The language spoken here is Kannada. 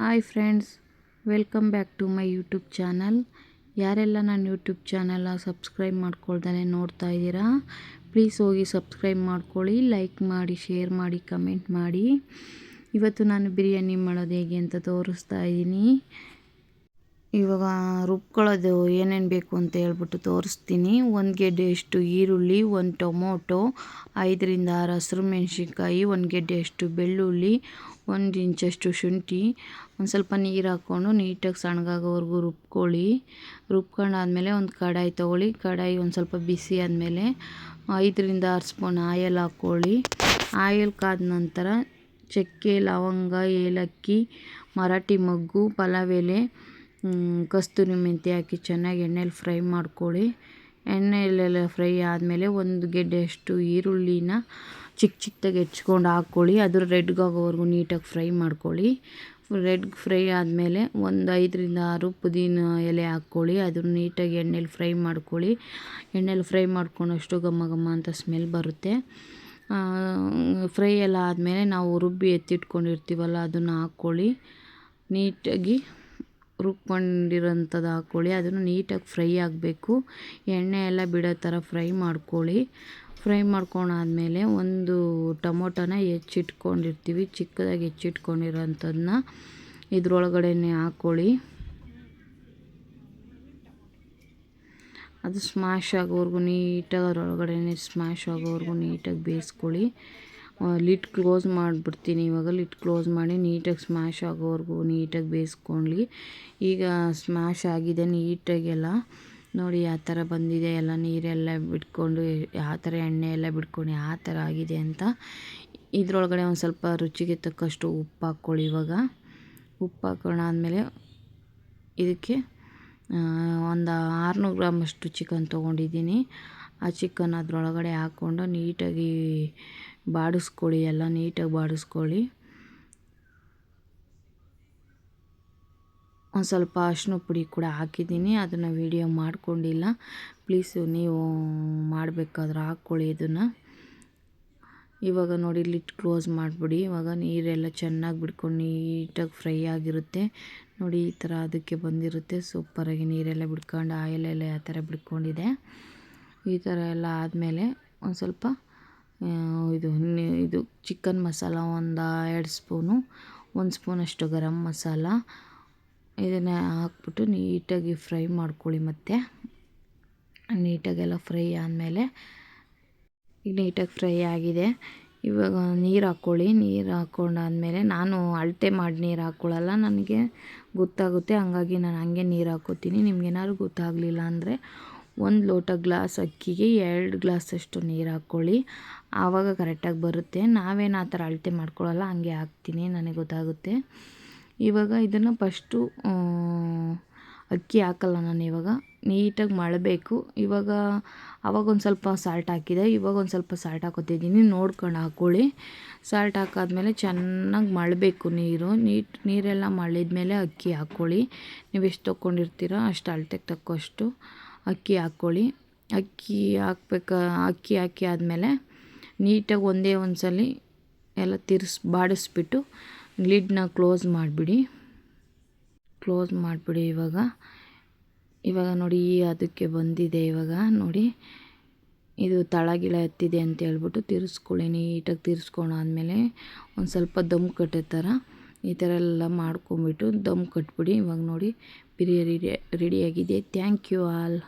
Hi friends, welcome back to my YouTube channel. ಯಾರೆಲ್ಲ ನನ್ನ ಯೂಟ್ಯೂಬ್ ಚಾನಲ್ನ ಸಬ್ಸ್ಕ್ರೈಬ್ ಮಾಡ್ಕೊಳ್ದೇ ನೋಡ್ತಾ ಇದ್ದೀರಾ, ಪ್ಲೀಸ್ ಹೋಗಿ ಸಬ್ಸ್ಕ್ರೈಬ್ ಮಾಡ್ಕೊಳ್ಳಿ, ಲೈಕ್ ಮಾಡಿ, ಶೇರ್ ಮಾಡಿ, ಕಮೆಂಟ್ ಮಾಡಿ. ಇವತ್ತು ನಾನು ಬಿರಿಯಾನಿ ಮಾಡೋದು ಹೇಗೆ ಅಂತ ತೋರಿಸ್ತಾ ಇದ್ದೀನಿ. ಇವಾಗ ರುಬ್ಕೊಳ್ಳೋದು ಏನೇನು ಬೇಕು ಅಂತ ಹೇಳ್ಬಿಟ್ಟು ತೋರಿಸ್ತೀನಿ. 1 ಗೆಡ್ಡೆಯಷ್ಟು ಈರುಳ್ಳಿ, 1 ಟೊಮೊಟೊ, 5ರಿಂದ 6 ಹಸಿರು ಮೆಣಸಿನ್ಕಾಯಿ, 1 ಗೆಡ್ಡೆಯಷ್ಟು ಬೆಳ್ಳುಳ್ಳಿ, 1 ಇಂಚಷ್ಟು ಶುಂಠಿ, ಒಂದು ಸ್ವಲ್ಪ ನೀರು ಹಾಕ್ಕೊಂಡು ನೀಟಾಗಿ ಸಣ್ಣಗಾಗೋವರೆಗೂ ರುಬ್ಕೊಳ್ಳಿ. ರುಬ್ಕೊಂಡಾದ್ಮೇಲೆ ಒಂದು ಕಡಾಯಿ ತೊಗೊಳ್ಳಿ. ಕಡಾಯಿ ಒಂದು ಸ್ವಲ್ಪ ಬಿಸಿ ಆದಮೇಲೆ 5ರಿಂದ 6 ಸ್ಪೂನ್ ಆಯಲ್ ಹಾಕ್ಕೊಳ್ಳಿ. ಆಯಲ್ ಕಾದ ನಂತರ ಚಕ್ಕೆ, ಲವಂಗ, ಏಲಕ್ಕಿ, ಮರಾಠಿ ಮೊಗ್ಗು, ಪಲಾವ್ ಎಲೆ, ಕಸ್ತೂರಿ ಮೆಂತ್ಯ ಹಾಕಿ ಚೆನ್ನಾಗಿ ಎಣ್ಣೆಲಿ ಫ್ರೈ ಮಾಡ್ಕೊಳ್ಳಿ. ಎಣ್ಣೆಯಲ್ಲೆಲ್ಲ ಫ್ರೈ ಆದಮೇಲೆ 1 ಗೆಡ್ಡೆಯಷ್ಟು ಈರುಳ್ಳಿನ ಚಿಕ್ಕದಾಗಿ ಹೆಚ್ಕೊಂಡು ಹಾಕ್ಕೊಳ್ಳಿ. ಅದು ರೆಡ್ಗಾಗೋವರೆಗೂ ನೀಟಾಗಿ ಫ್ರೈ ಮಾಡ್ಕೊಳ್ಳಿ. ರೆಡ್ ಫ್ರೈ ಆದಮೇಲೆ ಒಂದು 5ರಿಂದ 6 ಪುದೀನ ಎಲೆ ಹಾಕ್ಕೊಳ್ಳಿ. ಅದನ್ನು ನೀಟಾಗಿ ಎಣ್ಣೆಲಿ ಫ್ರೈ ಮಾಡ್ಕೊಳ್ಳಿ. ಎಣ್ಣೆಲಿ ಫ್ರೈ ಮಾಡ್ಕೊಂಡಷ್ಟು ಘಮ ಘಮ ಅಂತ ಸ್ಮೆಲ್ ಬರುತ್ತೆ. ಫ್ರೈ ಎಲ್ಲ ಆದಮೇಲೆ ನಾವು ರುಬ್ಬಿ ಎತ್ತಿಟ್ಕೊಂಡಿರ್ತೀವಲ್ಲ ಅದನ್ನು ಹಾಕ್ಕೊಳ್ಳಿ. ನೀಟಾಗಿ ರುಬ್ಕೊಂಡಿರೋಂಥದ್ದು ಹಾಕ್ಕೊಳ್ಳಿ. ಅದನ್ನು ನೀಟಾಗಿ ಫ್ರೈ ಆಗಬೇಕು. ಎಣ್ಣೆ ಎಲ್ಲ ಬಿಡೋ ಥರ ಫ್ರೈ ಮಾಡ್ಕೊಳ್ಳಿ. ಫ್ರೈ ಮಾಡ್ಕೊಂಡಾದ್ಮೇಲೆ ಒಂದು ಟೊಮೊಟೊನ ಹೆಚ್ಚಿಟ್ಕೊಂಡಿರ್ತೀವಿ, ಚಿಕ್ಕದಾಗಿ ಹೆಚ್ಚಿಟ್ಕೊಂಡಿರೋಂಥದ್ದನ್ನ ಇದ್ರೊಳಗಡೆನೆ ಹಾಕ್ಕೊಳ್ಳಿ. ಅದು ಸ್ಮ್ಯಾಶ್ ಆಗೋವರೆಗೂ ನೀಟಾಗಿ ಅದರೊಳಗಡೆನೆ ಸ್ಮ್ಯಾಶ್ ಆಗೋವರೆಗೂ ನೀಟಾಗಿ ಬೇಯಿಸ್ಕೊಳ್ಳಿ. ಲಿಡ್ ಕ್ಲೋಸ್ ಮಾಡಿಬಿಡ್ತೀನಿ. ಇವಾಗ ಲಿಡ್ ಕ್ಲೋಸ್ ಮಾಡಿ ನೀಟಾಗಿ ಸ್ಮ್ಯಾಶ್ ಆಗೋವರೆಗೂ ನೀಟಾಗಿ ಬೇಯಿಸ್ಕೊಳ್ಳಿ. ಈಗ ಸ್ಮ್ಯಾಶ್ ಆಗಿದೆ ನೀಟಾಗೆಲ್ಲ. ನೋಡಿ ಯಾವ ಥರ ಬಂದಿದೆ, ಎಲ್ಲ ನೀರೆಲ್ಲ ಬಿಟ್ಕೊಂಡು ಯಾವ ಥರ ಎಣ್ಣೆ ಎಲ್ಲ ಬಿಟ್ಕೊಂಡು ಯಾವ ಥರ ಆಗಿದೆ ಅಂತ. ಇದರೊಳಗಡೆ ಒಂದು ಸ್ವಲ್ಪ ರುಚಿಗೆ ತಕ್ಕಷ್ಟು ಉಪ್ಪು ಹಾಕ್ಕೊಳ್ಳಿ. ಇವಾಗ ಉಪ್ಪು ಹಾಕೊಂಡಾದ್ಮೇಲೆ ಇದಕ್ಕೆ ಒಂದು 600 ಗ್ರಾಮಷ್ಟು ಚಿಕನ್ ತೊಗೊಂಡಿದ್ದೀನಿ. ಆ ಚಿಕನ್ ಅದರೊಳಗಡೆ ಹಾಕ್ಕೊಂಡು ನೀಟಾಗಿ ಬಾಡಿಸ್ಕೊಳ್ಳಿ. ಎಲ್ಲ ನೀಟಾಗಿ ಬಾಡಿಸ್ಕೊಳ್ಳಿ. ಒಂದು ಸ್ವಲ್ಪ ಅರಿಶಿನ ಪುಡಿ ಕೂಡ ಹಾಕಿದ್ದೀನಿ. ಅದನ್ನು ವೀಡಿಯೋ ಮಾಡ್ಕೊಂಡಿಲ್ಲ. ಪ್ಲೀಸು ನೀವು ಮಾಡಬೇಕಾದ್ರೆ ಹಾಕ್ಕೊಳ್ಳಿ ಇದನ್ನು. ಇವಾಗ ನೋಡಿ ಲಿಡ್ ಕ್ಲೋಸ್ ಮಾಡಿಬಿಡಿ. ಇವಾಗ ನೀರೆಲ್ಲ ಚೆನ್ನಾಗಿ ಬಿಡ್ಕೊಂಡು ನೀಟಾಗಿ ಫ್ರೈ ಆಗಿರುತ್ತೆ. ನೋಡಿ ಈ ಥರ ಅದಕ್ಕೆ ಬಂದಿರುತ್ತೆ. ಸೂಪರಾಗಿ ನೀರೆಲ್ಲ ಬಿಡ್ಕೊಂಡು ಆಯಿಲೆಲ್ಲ ಯಾವ ಥರ ಬಿಡ್ಕೊಂಡಿದೆ. ಈ ಥರ ಎಲ್ಲ ಆದಮೇಲೆ ಒಂದು ಸ್ವಲ್ಪ ಇದು ಚಿಕನ್ ಮಸಾಲ ಒಂದು 2 ಸ್ಪೂನು, 1 ಸ್ಪೂನಷ್ಟು ಗರಂ ಮಸಾಲ, ಇದನ್ನು ಹಾಕ್ಬಿಟ್ಟು ನೀಟಾಗಿ ಫ್ರೈ ಮಾಡ್ಕೊಳ್ಳಿ. ಮತ್ತು ನೀಟಾಗೆಲ್ಲ ಫ್ರೈ ಆದಮೇಲೆ ಈಗ ನೀಟಾಗಿ ಫ್ರೈ ಆಗಿದೆ. ಇವಾಗ ನೀರು ಹಾಕ್ಕೊಳ್ಳಿ. ನೀರು ಹಾಕ್ಕೊಂಡಾದ್ಮೇಲೆ ನಾನು ಅಳತೆ ಮಾಡಿ ನೀರು ಹಾಕ್ಕೊಳ್ಳಲ್ಲ, ನನಗೆ ಗೊತ್ತಾಗುತ್ತೆ, ಹಂಗಾಗಿ ನಾನು ಹಂಗೆ ನೀರು ಹಾಕ್ಕೋತೀನಿ. ನಿಮ್ಗೇನಾದ್ರು ಗೊತ್ತಾಗಲಿಲ್ಲ ಅಂದರೆ 1 ಲೋಟ ಗ್ಲಾಸ್ ಅಕ್ಕಿಗೆ 2 ಗ್ಲಾಸಷ್ಟು ನೀರು ಹಾಕ್ಕೊಳ್ಳಿ. ಆವಾಗ ಕರೆಕ್ಟಾಗಿ ಬರುತ್ತೆ. ನಾವೇನು ಆ ಥರ ಅಳತೆ ಮಾಡ್ಕೊಳ್ಳಲ್ಲ, ಹಂಗೆ ಹಾಕ್ತೀನಿ, ನನಗೆ ಗೊತ್ತಾಗುತ್ತೆ. ಇವಾಗ ಇದನ್ನು ಫಸ್ಟು ಅಕ್ಕಿ ಹಾಕಲ್ಲ ನಾನು. ಇವಾಗ ನೀಟಾಗಿ ಮಳಬೇಕು. ಆವಾಗ ಒಂದು ಸ್ವಲ್ಪ ಸಾಲ್ಟ್ ಹಾಕಿದೆ, ಇವಾಗ ಒಂದು ಸ್ವಲ್ಪ ಸಾಲ್ಟ್ ಹಾಕೋತಿದ್ದೀನಿ, ನೋಡ್ಕೊಂಡು ಹಾಕ್ಕೊಳ್ಳಿ. ಸಾಲ್ಟ್ ಹಾಕಾದ್ಮೇಲೆ ಚೆನ್ನಾಗಿ ಮಳಬೇಕು ನೀರೆಲ್ಲ ಮಳಿದ್ಮೇಲೆ ಅಕ್ಕಿ ಹಾಕ್ಕೊಳ್ಳಿ. ನೀವು ಎಷ್ಟು ತೊಗೊಂಡಿರ್ತೀರೋ ಅಷ್ಟು ಅಳತೆಗೆ ತಕ್ಕಷ್ಟು ಅಕ್ಕಿ ಹಾಕ್ಕೊಳ್ಳಿ. ಅಕ್ಕಿ ಹಾಕಿ ಆದಮೇಲೆ ನೀಟಾಗಿ ಒಂದೇ ಒಂದು ಸಲ ಎಲ್ಲ ಬಾಡಿಸ್ಬಿಟ್ಟು ಲಿಡ್ನ ಕ್ಲೋಸ್ ಮಾಡಿಬಿಡಿ. ಇವಾಗ ನೋಡಿ ಅದಕ್ಕೆ ಬಂದಿದೆ. ಇವಾಗ ನೋಡಿ ಇದು ತಳಗಿಳ ಎತ್ತಿದೆ ಅಂತ ಹೇಳ್ಬಿಟ್ಟು ತಿರ್ಸ್ಕೊಳ್ಳಿ. ನೀಟಾಗಿ ತಿರ್ಸ್ಕೊಂಡಾದ್ಮೇಲೆ ಒಂದು ಸ್ವಲ್ಪ ದಮ್ ಕಟ್ಟೋ ಥರ ಈ ಥರ ಎಲ್ಲ ಮಾಡ್ಕೊಂಬಿಟ್ಟು ದಮ್ ಕಟ್ಬಿಡಿ. ಇವಾಗ ನೋಡಿ ಬಿರಿಯಾನಿ ರೆಡಿಯಾಗಿದೆ. Thank you all.